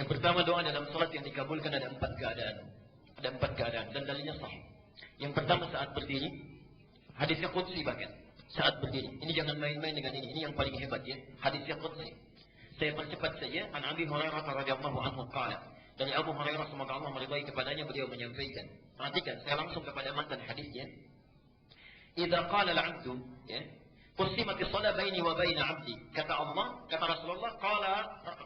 Yang pertama, doa dalam salat yang dikabulkan ada 4 keadaan. Ada 4 keadaan dan dalilnya sahih. Yang pertama saat berdiri, hadisnya qudsi bahkan. Saat berdiri. Ini jangan main-main dengan ini. Ini yang paling hebat ya. Hadisnya qudsi. Saya percepat saja. An Abi Hurairah radhiyallahu anhu qala. Dari Abu Hurairah semoga Allah meridai kepadanya, beliau menyampaikan. Perhatikan, saya langsung kepada matan hadisnya. Idza qala al-'abdu ya, qusimatis shalah baini wa baina 'abdi. Kata Allah, kata Rasulullah, qala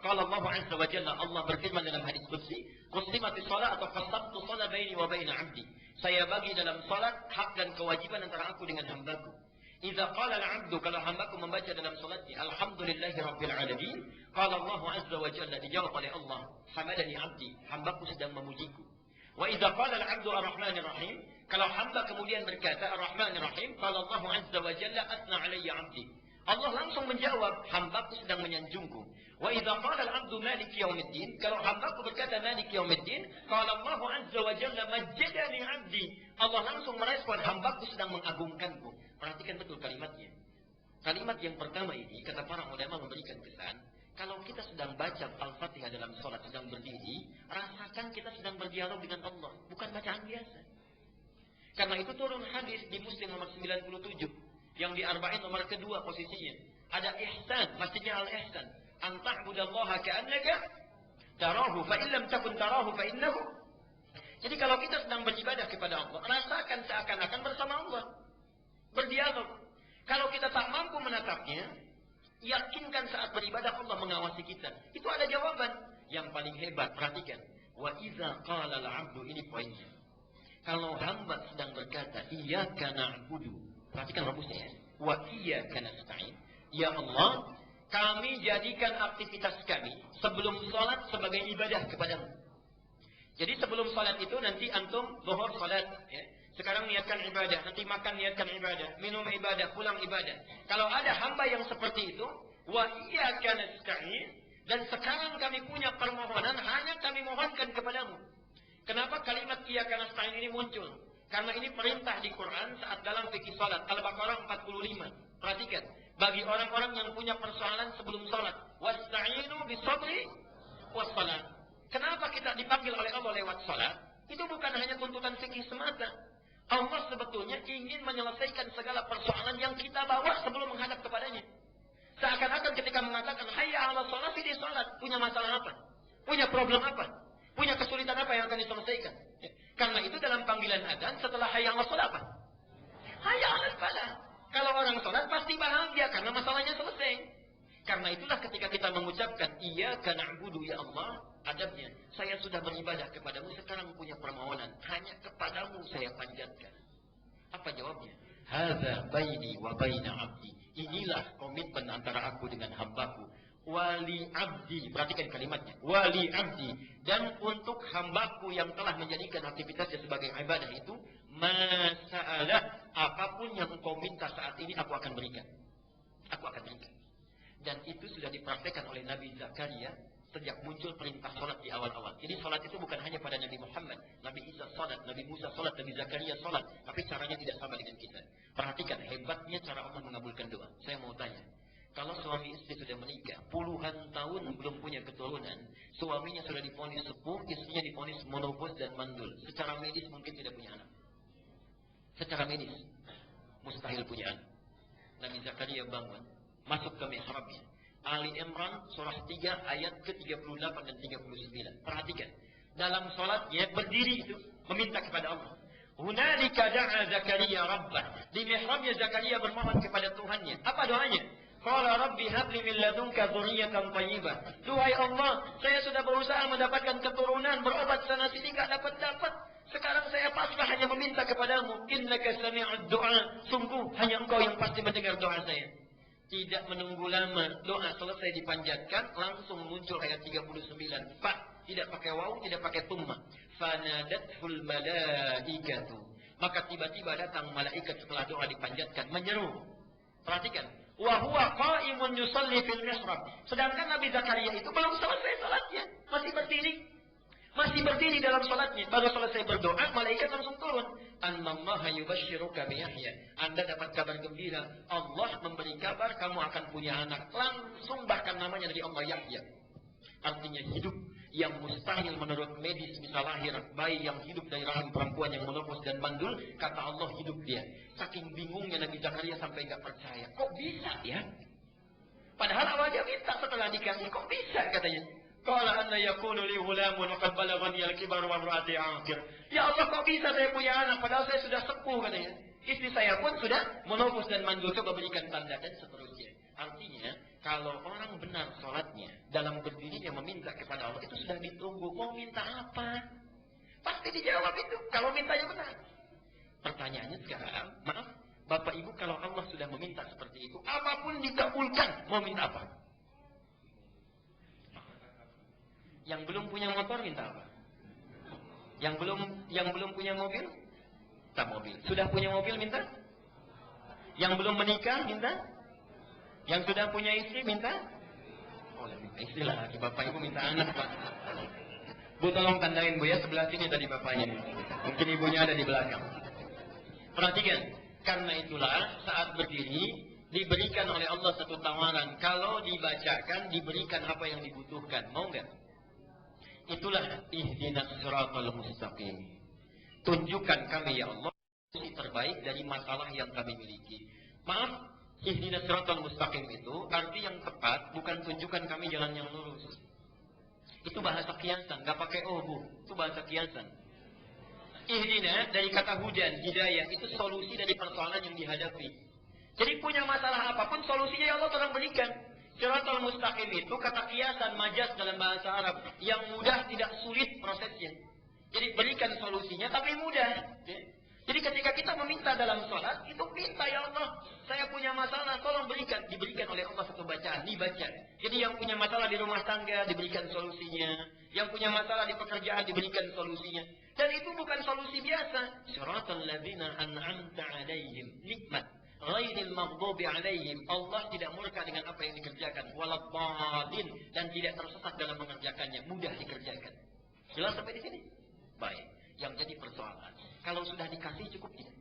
Allah 'azza wa jalla, Allah berfirman dalam hadis qudsi, qusimatis shalah atau qasamtu shalah baini wa baina 'abdi. Saya bagi dalam salat hak dan kewajiban antara aku dengan hamba-Ku. Idza qala al-'abdu, kalau hamba-Ku membaca dalam salatnya, alhamdulillahi rabbil alamin, qala Allah 'azza wa jalla, dijawab oleh Allah, hamadani 'abdi, hamba-Ku sedang memujiku. Wa idza qala al-'abdu ar-rahmanir rahim, kalau hamba kemudian berkata ar-rahmanir rahim, qala Allah 'azza wa jalla athna 'alayya 'abdi. Allah langsung menjawab, hamba-Ku sedang menyanjungku. Wa idza qala al-'abdu maliki yaumiddin, kalau hamba-Ku berkata maliki yaumiddin, qala Allah 'azza wa jalla majjadani 'abdi. Allah langsung merespon, hamba-Ku sedang mengagungkanku. Perhatikan betul kalimatnya. Kalimat yang pertama ini kata para ulama memberikan kesan, kalau kita sedang baca Al-Fatihah dalam sholat, sedang berdiri, rasakan kita sedang berdialog dengan Allah, bukan bacaan biasa. Karena itu turun hadis di Muslim nomor 97, yang di Arba'in nomor kedua posisinya. Ada ihsan, maksudnya al-ihsan. An ta'budallaha ka'annaka tarahu, fa in lam takun tarahu fa innahu. Jadi kalau kita sedang beribadah kepada Allah, rasakan seakan-akan bersama Allah. Berdialog. Kalau kita tak mampu menatapnya, yakinkan saat beribadah Allah mengawasi kita. Itu ada jawaban. Yang paling hebat, perhatikan. Wa idza qala al-'abdu, ini poinnya. Kalau hamba sedang berkata, iyyaka na'budu. Perhatikan rumusnya ya. Wa iyyaka nasta'in. Ya Allah, kami jadikan aktivitas kami sebelum salat sebagai ibadah kepadamu. Jadi sebelum salat itu nanti antum zuhur salat ya. Sekarang niatkan ibadah, nanti makan niatkan ibadah, minum ibadah, pulang ibadah. Kalau ada hamba yang seperti itu, wa iyyaka nasta'in, dan sekarang kami punya permohonan, hanya kami mohonkan kepadamu. Kenapa kalimat iyyaka nasta'in ini muncul? Karena ini perintah di Quran saat dalam fikih salat, Al-Baqarah 45. Perhatikan, bagi orang-orang yang punya persoalan sebelum salat, wasta'inu bis-sabri was-salat. Kenapa kita dipanggil oleh Allah lewat salat? Itu bukan hanya tuntutan fikih semata. Allah sebetulnya ingin menyelesaikan segala persoalan yang kita bawa sebelum menghadap kepadanya. Seakan-akan ketika mengatakan hayya 'ala shalah, di salat, punya masalah apa? Punya problem apa? Punya kesulitan apa yang akan diselesaikan? Ya. Karena itu dalam panggilan adzan setelah hayya 'ala shalah apa? Hayya 'ala falah. Kalau orang salat pasti bahagia karena masalahnya selesai. Karena itulah ketika kita mengucapkan iyyaka na'budu ya Allah, adabnya saya sudah beribadah kepadamu, sekarang punya permohonan, hanya kepadamu saya panjatkan. Apa jawabnya? Hadza baini wa baina 'abdi. Inilah komitmen antara aku dengan hambaku. Wali 'abdi, perhatikan kalimatnya. Wali 'abdi, dan untuk hambaku yang telah menjadikan aktivitasnya sebagai ibadah itu, masalah apapun yang engkau minta saat ini aku akan berikan. Aku akan berikan. Dan itu sudah dipraktekkan oleh Nabi Zakaria sejak muncul perintah salat di awal-awal. Jadi salat itu bukan hanya pada Nabi Muhammad, Nabi Isa salat, Nabi Musa salat, Nabi Zakaria salat, tapi caranya tidak sama dengan kita. Perhatikan hebatnya cara Allah mengabulkan doa. Saya mau tanya, kalau suami istri sudah menikah, puluhan tahun belum punya keturunan, suaminya sudah divonis sepuh, istrinya divonis monopos dan mandul. Secara medis mungkin tidak punya anak. Secara medis mustahil punya anak. Nabi Zakaria bangun, masuk ke mihrabnya. Ali Imran surah 3 ayat ke-38 dan 39. Perhatikan. Dalam salatnya berdiri itu meminta kepada Allah. Hunalika da'a Zakaria rabbah. Di mihrabnya Zakaria bermohon kepada Tuhannya. Apa doanya? Qala rabbi habli min ladunka dzurriyyatan thayyibah. Duhai Allah, saya sudah berusaha mendapatkan keturunan, berobat sana sini enggak dapat. Sekarang saya pasrah hanya meminta kepadamu. Innaka sami'ud du'a. Sungguh hanya Engkau yang pasti mendengar doa saya. Tidak menunggu lama, doa selesai dipanjatkan, langsung muncul ayat 39. Fa, tidak pakai waw, tidak pakai tumma. Fanadathul malaikatu. Maka tiba-tiba datang malaikat setelah doa dipanjatkan, menyeru. Perhatikan. Wa huwa qa'imun yusalli fil mihrab. Sedangkan Nabi Zakaria itu belum selesai salatnya, masih berdiri. Masih berdiri dalam salatnya. Baru selesai berdoa, malaikat langsung turun. Annallaha yubashshiruka bi Yahya. Anda dapat kabar gembira. Allah memberi kabar kamu akan punya anak. Langsung bahkan namanya dari Allah Yahya. Artinya hidup. yang mustahil menurut medis bisa lahir bayi yang hidup dari rahim perempuan yang menopos dan mandul, kata Allah hidup dia. Saking bingungnya Nabi Zakaria sampai nggak percaya. Kok bisa ya? Padahal awalnya minta, setelah dikasih kok bisa katanya. Qala anna yakunu li ghulamun wa qad balaghani al-kibar wa imraati aqir. Ya Allah, kok bisa saya punya anak padahal saya sudah sepuh katanya. Istri saya pun sudah menopos dan mandul, coba berikan tanda dan seterusnya. Artinya, kalau orang benar sholatnya dalam berdiri dia meminta kepada Allah, itu sudah ditunggu. Mau minta apa? Pasti dijawab itu kalau mintanya benar. Pertanyaannya sekarang, maaf, Bapak Ibu, kalau Allah sudah meminta seperti itu, apapun dikabulkan, mau minta apa? Yang belum punya motor minta apa? Yang belum punya mobil, minta mobil. Sudah punya mobil minta? Yang belum menikah minta? Yang sudah punya istri minta? Oh, minta istri lah. Bapak Ibu minta anak, Pak. Bu, tolong tandain, Bu, ya, sebelah sini tadi bapaknya. Mungkin ibunya ada di belakang. Perhatikan, karena itulah saat berdiri diberikan oleh Allah satu tawaran. Kalau dibacakan, diberikan apa yang dibutuhkan. Mau nggak? Itulah ihdinas siratal mustaqim. Tunjukkan kami ya Allah solusi terbaik dari masalah yang kami miliki. Maaf, ihdinas siratal mustaqim itu arti yang tepat bukan tunjukkan kami jalan yang lurus. Itu bahasa kiasan, nggak pakai oh bu, itu bahasa kiasan. Ihdina dari kata hudan, hidayah, itu solusi dari persoalan yang dihadapi. Jadi punya masalah apapun, solusinya ya Allah tolong berikan. Siratal mustaqim itu kata kiasan majaz dalam bahasa Arab yang mudah tidak sulit prosesnya. Jadi berikan solusinya tapi mudah. Jadi ketika kita meminta dalam sholat, itu minta ya Allah, saya punya masalah, tolong berikan. Diberikan oleh Allah satu bacaan, dibaca. Jadi yang punya masalah di rumah tangga, diberikan solusinya. Yang punya masalah di pekerjaan, diberikan solusinya. Dan itu bukan solusi biasa. Siratal ladzina an'amta 'alaihim, nikmat. Ghairil maghdubi 'alaihim. Allah tidak murka dengan apa yang dikerjakan. Waladhdallin, dan tidak tersesat dalam mengerjakannya. Mudah dikerjakan. Jelas sampai di sini? Baik. Yang jadi persoalan, kalau sudah dikasih cukup tidak?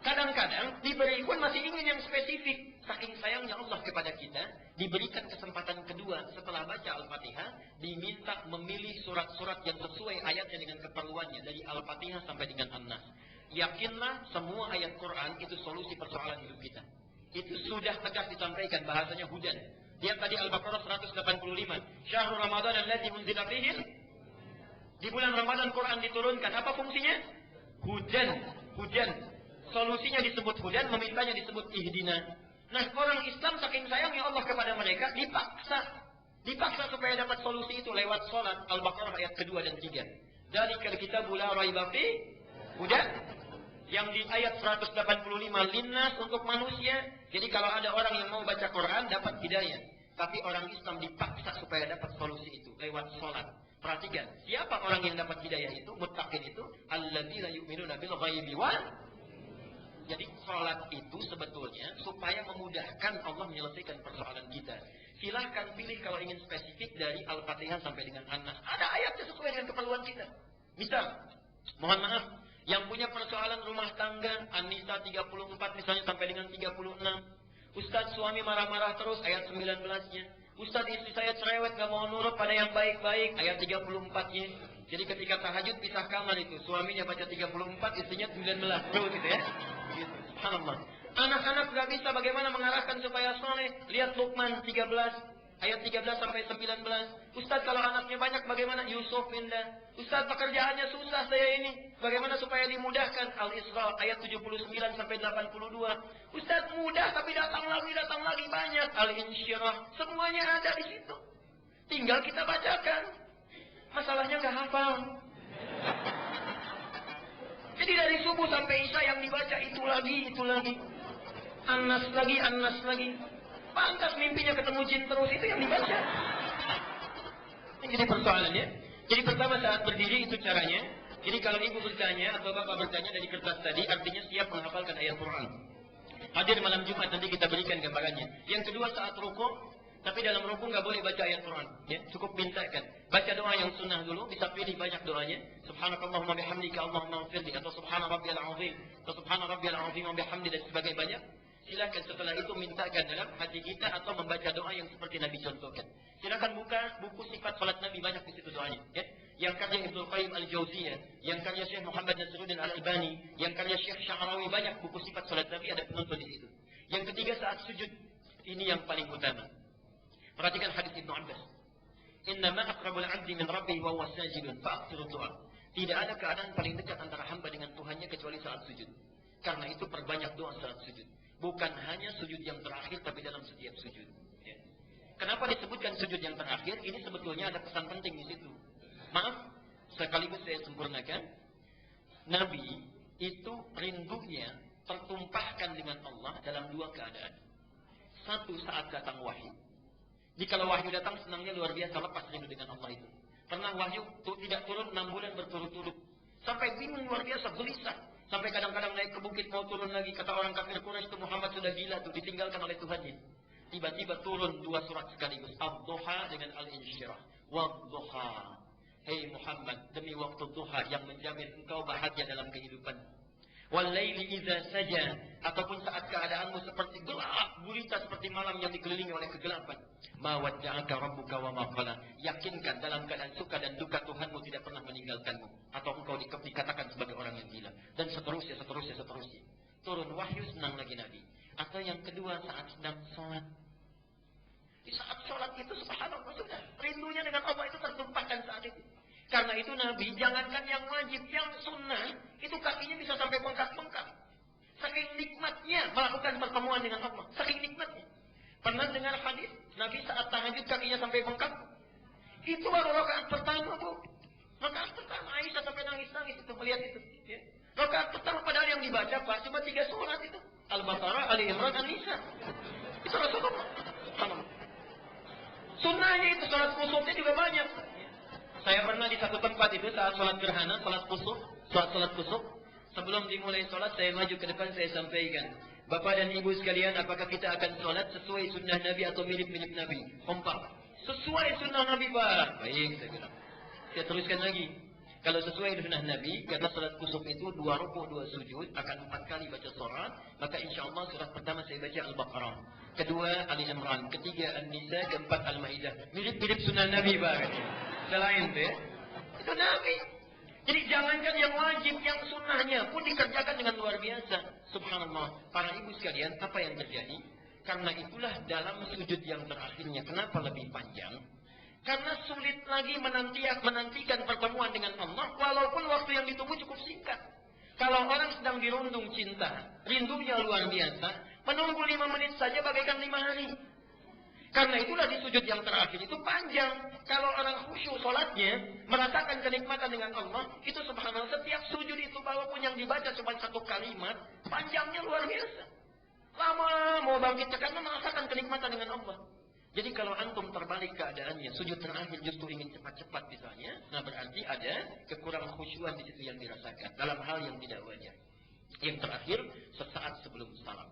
Kadang-kadang diberi pun masih ingin yang spesifik. Saking sayangnya Allah kepada kita, diberikan kesempatan kedua setelah baca Al-Fatihah, diminta memilih surat-surat yang sesuai ayatnya dengan keperluannya dari Al-Fatihah sampai dengan An-Nas. Yakinlah semua ayat Quran itu solusi persoalan hidup kita. Itu sudah tegas disampaikan, bahasanya hujan. Lihat tadi Al-Baqarah 185. Syahrul Ramadan alladzi unzila fihi. Di bulan Ramadan Quran diturunkan. Apa fungsinya? Hujan. Hujan. Solusinya disebut hujan, memintanya disebut ihdina. Nah, orang Islam saking sayangnya Allah kepada mereka, dipaksa supaya dapat solusi itu lewat sholat. Al-Baqarah ayat kedua dan 3. Dzalikal kitabu la raiba fi hudan. Yang di ayat 185 linnas untuk manusia. Jadi kalau ada orang yang mau baca Quran dapat hidayah. Tapi orang Islam dipaksa supaya dapat solusi itu lewat sholat. Perhatikan, siapa orang yang dapat hidayah itu, muttaqin itu, alladzina yu'minuna bil ghaibi wa. Jadi salat itu sebetulnya supaya memudahkan Allah menyelesaikan persoalan kita. Silahkan pilih kalau ingin spesifik dari Al-Fatihah sampai dengan An-Nas. Ada ayatnya sesuai dengan keperluan kita. Misal, mohon maaf, yang punya persoalan rumah tangga, An-Nisa 34 misalnya sampai dengan 36. Ustaz suami marah-marah terus, ayat 19-nya. Ustaz istri saya cerewet, gak mau nurut pada yang baik-baik, ayat 34-nya. Jadi ketika tahajud pisah kamar itu, suaminya baca 34, istrinya 19 terus gitu ya. Gitu. Subhanallah. Anak-anak gak bisa bagaimana mengarahkan supaya soleh. Lihat Luqman 13, ayat 13 sampai 19. Ustaz kalau anaknya banyak bagaimana? Yusuf pindah. Ustaz pekerjaannya susah saya ini. Bagaimana supaya dimudahkan? Al-Isra ayat 79 sampai 82. Ustaz mudah tapi datang lagi banyak. Al-Insyirah. Semuanya ada di situ. Tinggal kita bacakan. Masalahnya nggak hafal. Jadi dari subuh sampai isya yang dibaca itu lagi. An-Nas lagi. Pantas mimpinya ketemu jin terus, itu yang dibaca. Ini jadi persoalannya. Jadi pertama saat berdiri itu caranya. Jadi kalau ibu bertanya atau bapak bertanya dari kertas tadi, artinya siap menghafalkan ayat Quran. Hadir malam Jumat nanti kita berikan gambarannya. Yang kedua saat rukuk, tapi dalam rukuk nggak boleh baca ayat Quran. Ya, cukup mintakan. Baca doa yang sunnah dulu, bisa pilih banyak doanya. Subhanakallahumma bihamdika Allahumma ighfirli, atau subhana rabbiyal azim, atau subhana rabbiyal azim wa bihamdi, dan sebagainya banyak. Silakan setelah itu mintakan dalam hati kita atau membaca doa yang seperti Nabi contohkan. Silakan buka buku sifat salat Nabi, banyak di situ doanya. Ya. Yang karya Ibnu Qayyim Al-Jauziyah, yang karya Syekh Muhammad Nasiruddin Al-Albani, yang karya Syekh Sya'rawi, banyak buku sifat salat Nabi, ada penuntun di situ. Yang ketiga saat sujud, ini yang paling utama. Perhatikan hadis Ibnu Abbas. Innama aqrabul 'abdi min rabbih wa huwa sajidun fa'aksiru du'a. Tidak ada keadaan paling dekat antara hamba dengan Tuhannya kecuali saat sujud. Karena itu perbanyak doa saat sujud. Bukan hanya sujud yang terakhir, tapi dalam setiap sujud. Ya. Kenapa disebutkan sujud yang terakhir? Ini sebetulnya ada pesan penting di situ. Maaf, sekaligus saya sempurnakan. Nabi itu rindunya tertumpahkan dengan Allah dalam dua keadaan. Satu, saat datang wahyu. Jika wahyu datang, senangnya luar biasa, lepas rindu dengan Allah itu. Pernah wahyu tidak turun 6 bulan berturut-turut. Sampai bingung luar biasa, gelisah. Sampai kadang-kadang naik ke bukit mau turun lagi. Kata orang kafir Quraisy itu Muhammad sudah gila tuh, ditinggalkan oleh Tuhannya. Tiba-tiba turun 2 surat sekaligus. Ad-Duha dengan Al-Insyirah. Wad-Duha. Hei Muhammad, demi waktu duha yang menjamin engkau bahagia dalam kehidupan. Wal-laili idza saja, ataupun saat keadaanmu seperti gelap gulita seperti malam yang dikelilingi oleh kegelapan. Ma wadda'aka rabbuka wa ma qala. Yakinkan dalam keadaan suka dan duka Tuhanmu tidak pernah meninggalkanmu, atau engkau dikatakan sebagai orang yang gila, dan seterusnya. Turun wahyu, senang lagi Nabi. Atau yang kedua, saat sedang salat. Di saat sholat itu subhanallah sudah rindunya dengan Allah itu tertumpahkan saat itu. Karena itu Nabi jangankan yang wajib, yang sunnah itu kakinya bisa sampai bengkak-bengkak. Saking nikmatnya melakukan pertemuan dengan Allah. Saking nikmatnya. Pernah dengar hadis Nabi saat tahajud kakinya sampai bengkak? Itu baru rakaat pertama, Bu. Rakaat pertama Aisyah sampai nangis-nangis itu melihat itu. Ya. Rakaat pertama padahal yang dibaca Pak cuma 3 surat itu. Al-Baqarah, Ali Imran, An-Nisa. Itu Rasulullah. Sunnahnya itu salat kusufnya juga banyak. Saya pernah di satu tempat itu saat salat gerhana, salat kusuf. Sebelum dimulai salat saya maju ke depan, saya sampaikan, Bapak dan Ibu sekalian, apakah kita akan salat sesuai sunnah Nabi atau mirip-mirip Nabi? Kompak. Sesuai sunnah Nabi, Pak. Baik, saya bilang. Saya teruskan lagi. Kalau sesuai sunnah Nabi, karena salat kusuf itu 2 rukuk 2 sujud, akan 4 kali baca surat, maka insya Allah surat pertama saya baca Al-Baqarah, kedua Ali Imran, ketiga An-Nisa, keempat Al-Maidah. Mirip-mirip sunnah Nabi, Pak. Selain itu ya, itu Nabi. Jadi jangankan yang wajib, yang sunnahnya pun dikerjakan dengan luar biasa. Subhanallah. Para ibu sekalian, apa yang terjadi? Karena itulah dalam sujud yang terakhirnya, kenapa lebih panjang? Karena sulit lagi menantikan pertemuan dengan Allah, walaupun waktu yang ditunggu cukup singkat. Kalau orang sedang dirundung cinta, rindunya luar biasa, menunggu 5 menit saja bagaikan 5 hari. Karena itulah di sujud yang terakhir itu panjang. Kalau orang khusyuk sholatnya, merasakan kenikmatan dengan Allah, itu subhanallah setiap sujud itu walaupun yang dibaca cuma 1 kalimat, panjangnya luar biasa. Lama mau bangkit ke kanan merasakan kenikmatan dengan Allah. Jadi kalau antum terbalik keadaannya, sujud terakhir justru ingin cepat-cepat misalnya, nah berarti ada kekurangan khusyuan di situ yang dirasakan dalam hal yang tidak wajar. Yang terakhir, sesaat sebelum salam.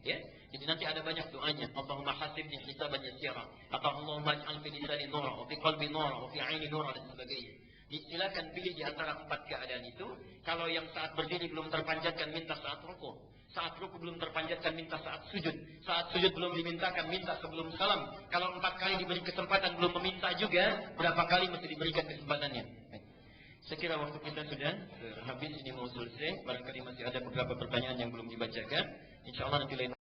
Ya. Jadi nanti ada banyak doanya. Allahumma hasibni hisaban yasira, atau Allahumma ij'al fi lisani nura, wa fi qalbi nura, wa fi 'aini nura, dan sebagainya. Silakan pilih di antara 4 keadaan itu. Kalau yang saat berdiri belum terpanjatkan, minta saat rukuk. Saat rukuk belum terpanjatkan, minta saat sujud. Saat sujud belum dimintakan, minta sebelum salam. Kalau 4 kali diberi kesempatan belum meminta juga, berapa kali mesti diberikan kesempatannya? Saya kira waktu kita sudah habis, ini mau selesai. Barangkali masih ada beberapa pertanyaan yang belum dibacakan. Insya Allah nanti lain